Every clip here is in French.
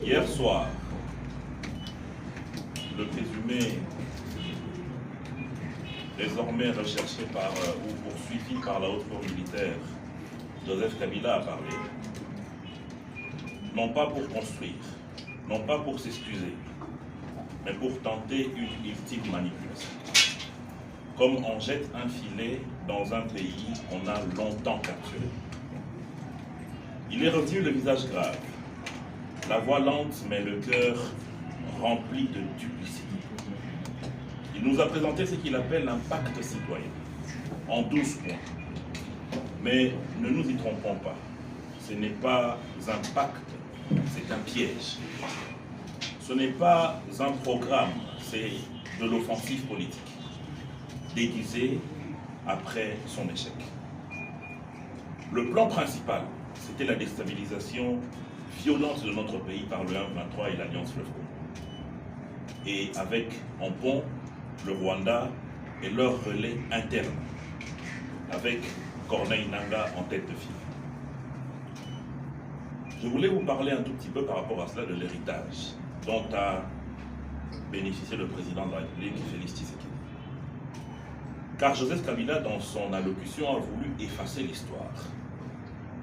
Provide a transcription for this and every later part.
Hier soir, le présumé désormais recherché ou poursuivi par la haute cour militaire, Joseph Kabila, a parlé. Non pas pour construire, non pas pour s'excuser, mais pour tenter une ultime manipulation. Comme on jette un filet dans un pays qu'on a longtemps capturé. Il est revenu le visage grave, la voix lente mais le cœur rempli de duplicité. Il nous a présenté ce qu'il appelle un pacte citoyen, en 12 points. Mais ne nous y trompons pas, ce n'est pas un pacte, c'est un piège. Ce n'est pas un programme, c'est de l'offensive politique, déguisée après son échec. Le plan principal, c'était la déstabilisation violente de notre pays par le M23 et l'Alliance Fleuve Congo. Et avec en pont le Rwanda et leur relais interne, avec Corneille Nangaa en tête de file. Je voulais vous parler un tout petit peu par rapport à cela de l'héritage dont a bénéficié le président de la République, Félix Tshisekedi. Car Joseph Kabila, dans son allocution, a voulu effacer l'histoire.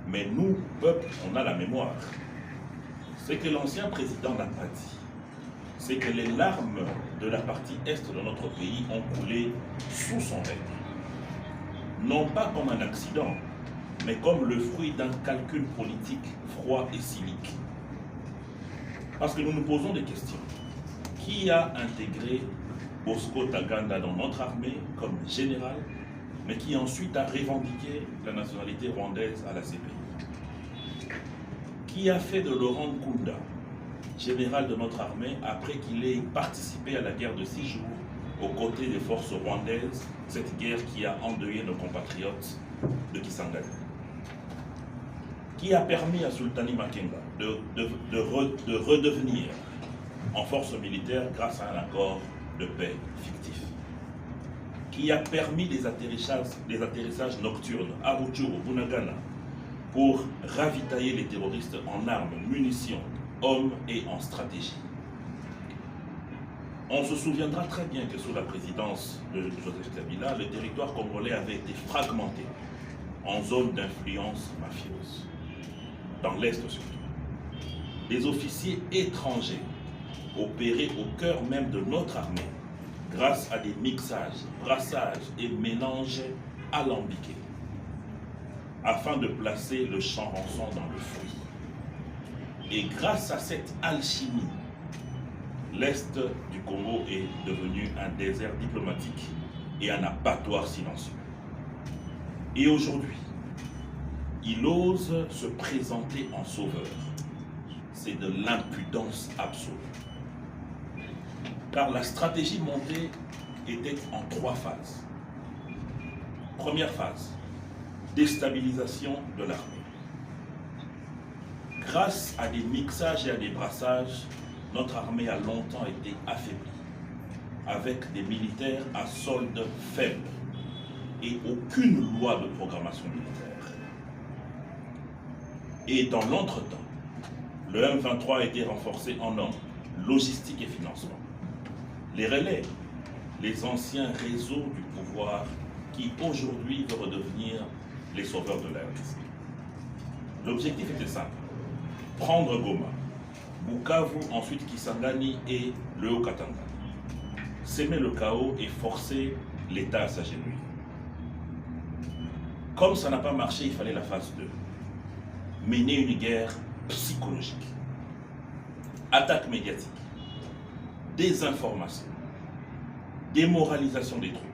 Mais nous, peuple, on a la mémoire. Ce que l'ancien président n'a pas dit, c'est que les larmes de la partie est de notre pays ont coulé sous son règne. Non pas comme un accident, mais comme le fruit d'un calcul politique froid et cynique. Parce que nous nous posons des questions. Qui a intégré Bosco Ntaganda dans notre armée comme général, mais qui ensuite a revendiqué la nationalité rwandaise à la CPI? Qui a fait de Laurent Nkunda général de notre armée après qu'il ait participé à la guerre de 6 jours aux côtés des forces rwandaises, cette guerre qui a endeuillé nos compatriotes de Kisangani? Qui a permis à Sultani Makenga de redevenir en force militaire grâce à un accord de paix fictif? Qui a permis des atterrissages nocturnes à Rutshuru, Bunagana, pour ravitailler les terroristes en armes, munitions, hommes et en stratégie? On se souviendra très bien que sous la présidence de Joseph Kabila, le territoire congolais avait été fragmenté en zones d'influence mafieuse, dans l'Est surtout. Des officiers étrangers opéraient au cœur même de notre armée grâce à des mixages, brassages et mélanges alambiqués afin de placer le champ rançon dans le fruit. Et grâce à cette alchimie, l'Est du Congo est devenu un désert diplomatique et un abattoir silencieux. Et aujourd'hui, il ose se présenter en sauveur. C'est de l'impudence absolue. Car la stratégie montée était en 3 phases. Première phase, déstabilisation de l'armée. Grâce à des mixages et à des brassages, notre armée a longtemps été affaiblie, avec des militaires à solde faible et aucune loi de programmation militaire. Et dans l'entretemps, le M23 a été renforcé en hommes, logistique et financement. Les relais, les anciens réseaux du pouvoir qui aujourd'hui veulent redevenir les sauveurs de la RDC. L'objectif était simple, prendre Goma, Bukavu, ensuite Kisangani et le Haut-Katanga. S'aimer le chaos et forcer l'État à s'agenouiller. Comme ça n'a pas marché, il fallait la phase 2. Mener une guerre psychologique. Attaque médiatique. Désinformation. Démoralisation des troupes.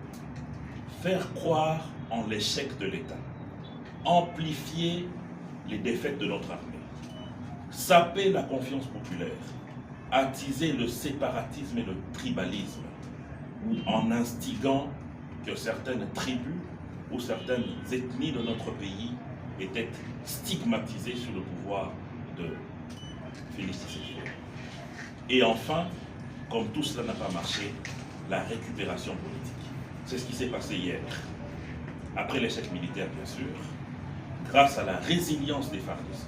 Faire croire en l'échec de l'État. Amplifier les défaites de notre armée. Saper la confiance populaire. Attiser le séparatisme et le tribalisme. En instigant que certaines tribus ou certaines ethnies de notre pays étaient stigmatisées sur le pouvoir de Félix Tshisekedi. Et enfin, comme tout cela n'a pas marché, la récupération politique. C'est ce qui s'est passé hier. Après l'échec militaire, bien sûr, grâce à la résilience des FARDC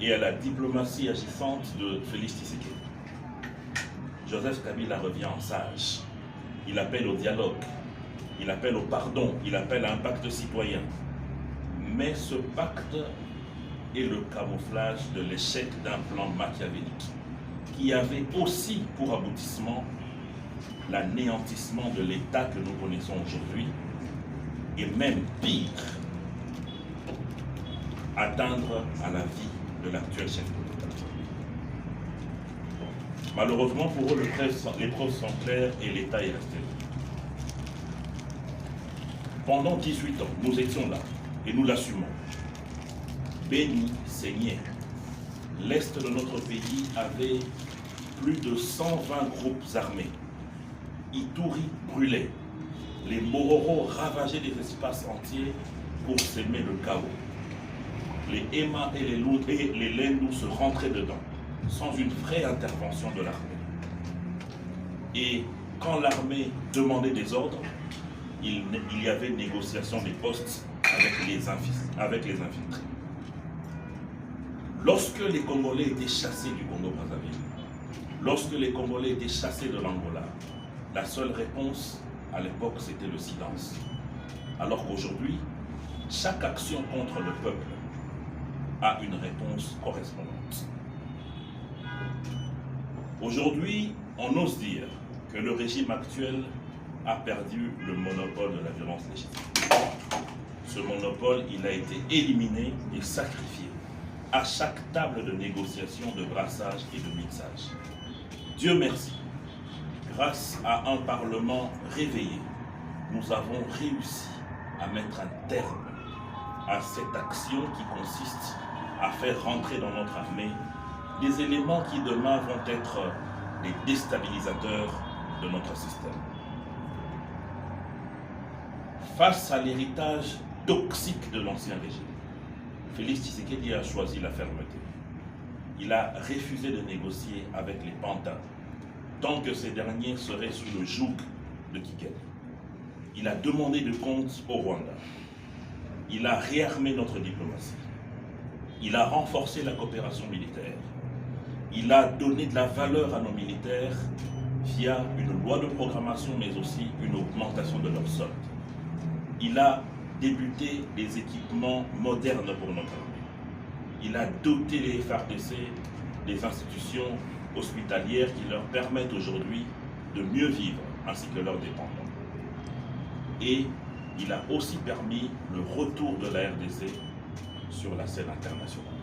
et à la diplomatie agissante de Félix Tshisekedi. Joseph Kabila revient en sage. Il appelle au dialogue, il appelle au pardon, il appelle à un pacte citoyen. Mais ce pacte est le camouflage de l'échec d'un plan machiavélique qui avait aussi pour aboutissement l'anéantissement de l'État que nous connaissons aujourd'hui et même pire, atteindre à la vie de l'actuel chef de l'État. Malheureusement pour eux, les preuves sont claires et l'État est resté. Pendant 18 ans, nous étions là et nous l'assumons. Béni saignait. L'Est de notre pays avait plus de 120 groupes armés. Ituri brûlait. Les Mororo ravageaient des espaces entiers pour s'aimer le chaos. Les Ema et les Lendu se rentraient dedans, sans une vraie intervention de l'armée. Et quand l'armée demandait des ordres, il y avait négociation des postes avec les infiltrés. Lorsque les Congolais étaient chassés du Congo-Brazzaville, lorsque les Congolais étaient chassés de l'Angola, la seule réponse à l'époque c'était le silence. Alors qu'aujourd'hui, chaque action contre le peuple a une réponse correspondante. Aujourd'hui, on ose dire que le régime actuel a perdu le monopole de la violence légitime. Ce monopole, il a été éliminé et sacrifié à chaque table de négociation, de brassage et de mixage. Dieu merci, grâce à un Parlement réveillé, nous avons réussi à mettre un terme à cette action qui consiste à faire rentrer dans notre armée des éléments qui demain vont être les déstabilisateurs de notre système. Face à l'héritage toxique de l'ancien régime, Félix Tshisekedi a choisi la fermeté. Il a refusé de négocier avec les pantins, tant que ces derniers seraient sous le joug de Kikedi. Il a demandé de comptes au Rwanda. Il a réarmé notre diplomatie. Il a renforcé la coopération militaire. Il a donné de la valeur à nos militaires via une loi de programmation, mais aussi une augmentation de leur solde. Il a débuté des équipements modernes pour notre armée. Il a doté les FARDC des institutions hospitalières qui leur permettent aujourd'hui de mieux vivre, ainsi que leurs dépendants. Et il a aussi permis le retour de la RDC sur la scène internationale.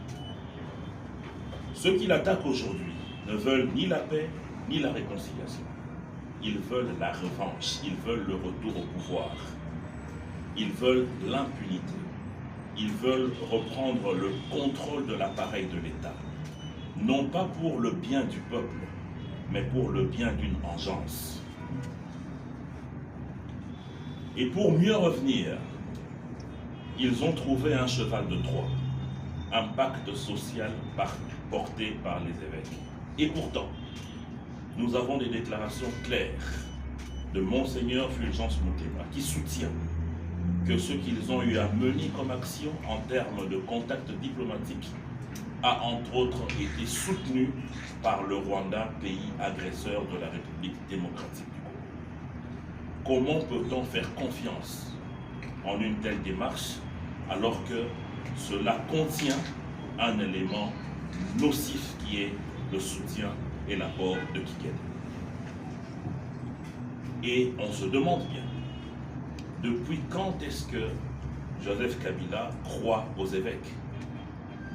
Ceux qui l'attaquent aujourd'hui ne veulent ni la paix, ni la réconciliation. Ils veulent la revanche, ils veulent le retour au pouvoir. Ils veulent l'impunité. Ils veulent reprendre le contrôle de l'appareil de l'État. Non pas pour le bien du peuple, mais pour le bien d'une engeance. Et pour mieux revenir, ils ont trouvé un cheval de Troie, un pacte social porté par les évêques. Et pourtant, nous avons des déclarations claires de Monseigneur Fulgence Moutéba qui soutient que ce qu'ils ont eu à mener comme action en termes de contacts diplomatiques a entre autres été soutenu par le Rwanda, pays agresseur de la République démocratique du Congo. Comment peut-on faire confiance en une telle démarche alors que cela contient un élément nocif qui est le soutien et l'apport de Kikedi? Et on se demande bien, depuis quand est-ce que Joseph Kabila croit aux évêques?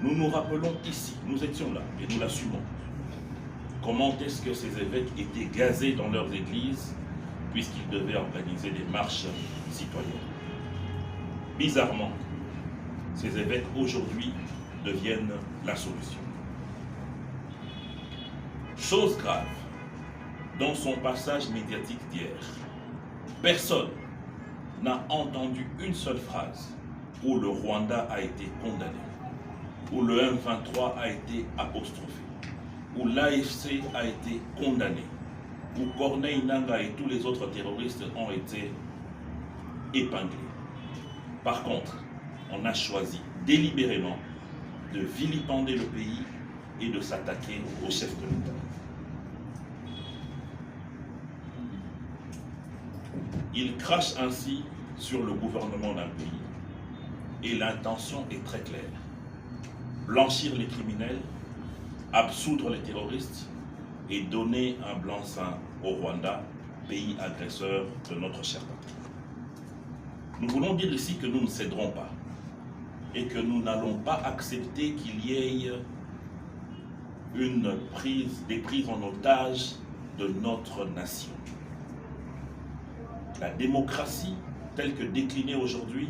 Nous nous rappelons ici, nous étions là et nous l'assumons. Comment est-ce que ces évêques étaient gazés dans leurs églises puisqu'ils devaient organiser des marches citoyennes? Bizarrement, ces évêques aujourd'hui deviennent la solution. Chose grave, dans son passage médiatique d'hier, personne n'a entendu une seule phrase où le Rwanda a été condamné, où le M23 a été apostrophé, où l'AFC a été condamné, où Corneille Nangaa et tous les autres terroristes ont été épinglés. Par contre, on a choisi délibérément de vilipender le pays et de s'attaquer au chef de l'État. Il crache ainsi sur le gouvernement d'un pays et l'intention est très claire. Blanchir les criminels, absoudre les terroristes et donner un blanc-seing au Rwanda, pays agresseur de notre chère patrie. Nous voulons dire ici que nous ne céderons pas et que nous n'allons pas accepter qu'il y ait des prises en otage de notre nation. La démocratie, telle que déclinée aujourd'hui,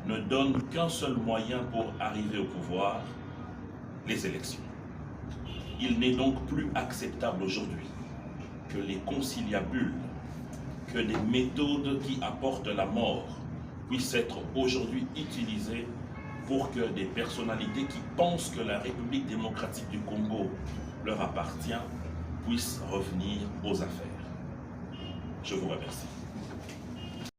ne donne qu'un seul moyen pour arriver au pouvoir, les élections. Il n'est donc plus acceptable aujourd'hui que les conciliabules, que des méthodes qui apportent la mort puissent être aujourd'hui utilisées pour que des personnalités qui pensent que la République démocratique du Congo leur appartient puissent revenir aux affaires. Je vous remercie.